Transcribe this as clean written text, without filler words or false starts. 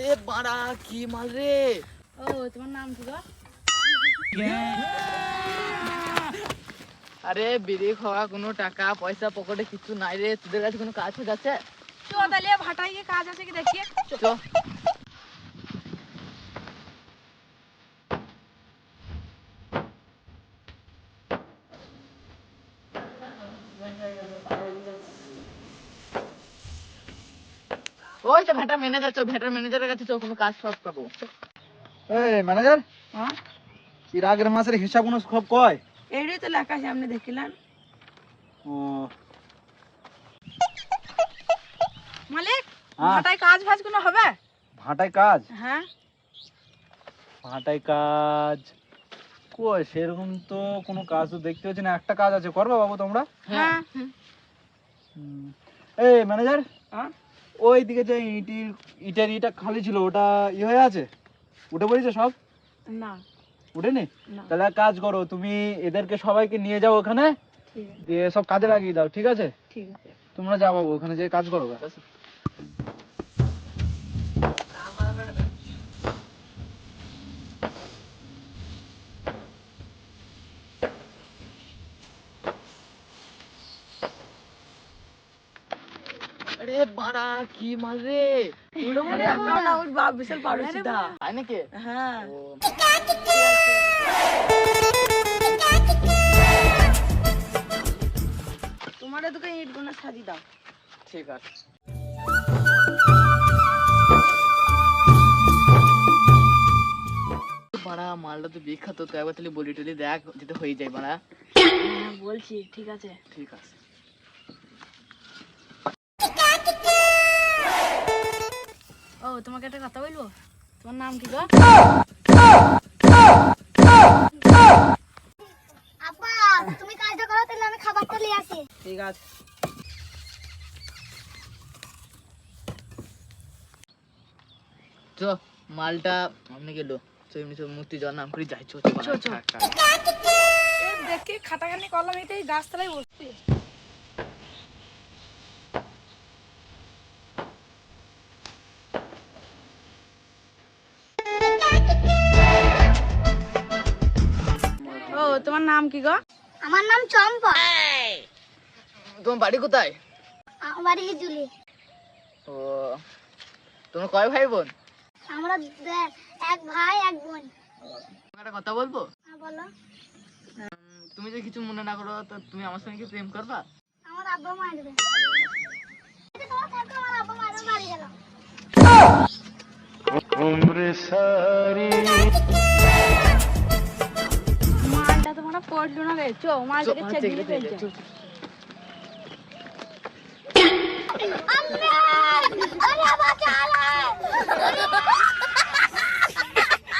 আরে বাড়া কি মাল রে। ও তোমার নাম কি গো? আরে বিড়ি খাওয়া কোনো টাকা পয়সা পকেটে কিছু নাই রে। তোদের কাছে কোনো কাজ আছে? চ তাহলে ভাটায় গিয়ে কাজ আছে কি দেখি। চ। ওই তো ভেটা ম্যানেজার, চ ভেটার ম্যানেজারের কাছে চ, কোনো কাজ সব পাবো। এই ম্যানেজার, হ্যাঁ এর আগের মাসের হিসাবগুলো সব কয়? এইটাই তো লেখা আছে, আপনি দেখিলেন। ও মালিক, হ্যাঁ। ভাটায় কাজ ফাজ কোনো হবে? ভাটায় কাজ? হ্যাঁ ভাটায় কাজ কই সেরকম তো কোনো কাজ তো দেখতে হচ্ছে না। একটা কাজ আছে, করবা বাবু তোমরা? হ্যাঁ এই ম্যানেজার, হ্যাঁ ওই দিকে যে ইটের ইটা খালি ছিল, ওটা হয়ে আছে? উঠে পড়েছে সব? না উঠেনি? না। তাহলে এক কাজ করো, তুমি এদেরকে সবাইকে নিয়ে যাও ওখানে, ঠিক আছে দিয়ে সব কাজে লাগিয়ে দাও, ঠিক আছে? ঠিক আছে। তোমরা যাও বাবু, ওখানে যে কাজ করো। আরে বাড়া কি মাল রে। না ওর বাপ বিশাল পারুচিতা। তাই নাকি? হ্যাঁ ও, তোমার তোকে ইট গুনা সাজিয়ে দাও। ঠিক আছে। বাড়া মালটা তো বিখ্যাত, তো একবার তাহলে বলি টলি দেখ যেতে হয়ে যায় বাড়া। হ্যাঁ বলছি, ঠিক আছে। ঠিক আছে। ও তোমাকে একটা কথা বলবো, তোমার নাম কি গো? আপা তুমি কাজটা করো, তাহলে আমি খাবারটা নিয়ে আসি। ঠিক আছে। চ মালটা আপনি গেল, এমনি সব মূর্তি যাওয়ার নাম করে যাই। চ চ, চ। দেখি খাটাখানি করলাম, এই গাছতলায় বসছি। ও তোমার নাম কি গো? আমার নাম চম্পা। তোমার বাড়ি কোথায়? আমার বাড়ি জুলি। ও, তোমরা কয় ভাই বোন? আমরা এক ভাই এক বোন। তোমাকে একটা কথা বলবো? হ্যাঁ বলো। তুমি যদি কিছু মনে না করো, তো তুমি আমার সঙ্গে কি প্রেম করবা? আমার আব্বা মারবে। তোমার থাকো, আমার আব্বা মারবে, বাড়ি গেল। মালটা তোমরা পড়লো না রে, চো মালটাকে চল, চেক চল, দিয়ে চল, ফেলছে। চল, চল। আম্মা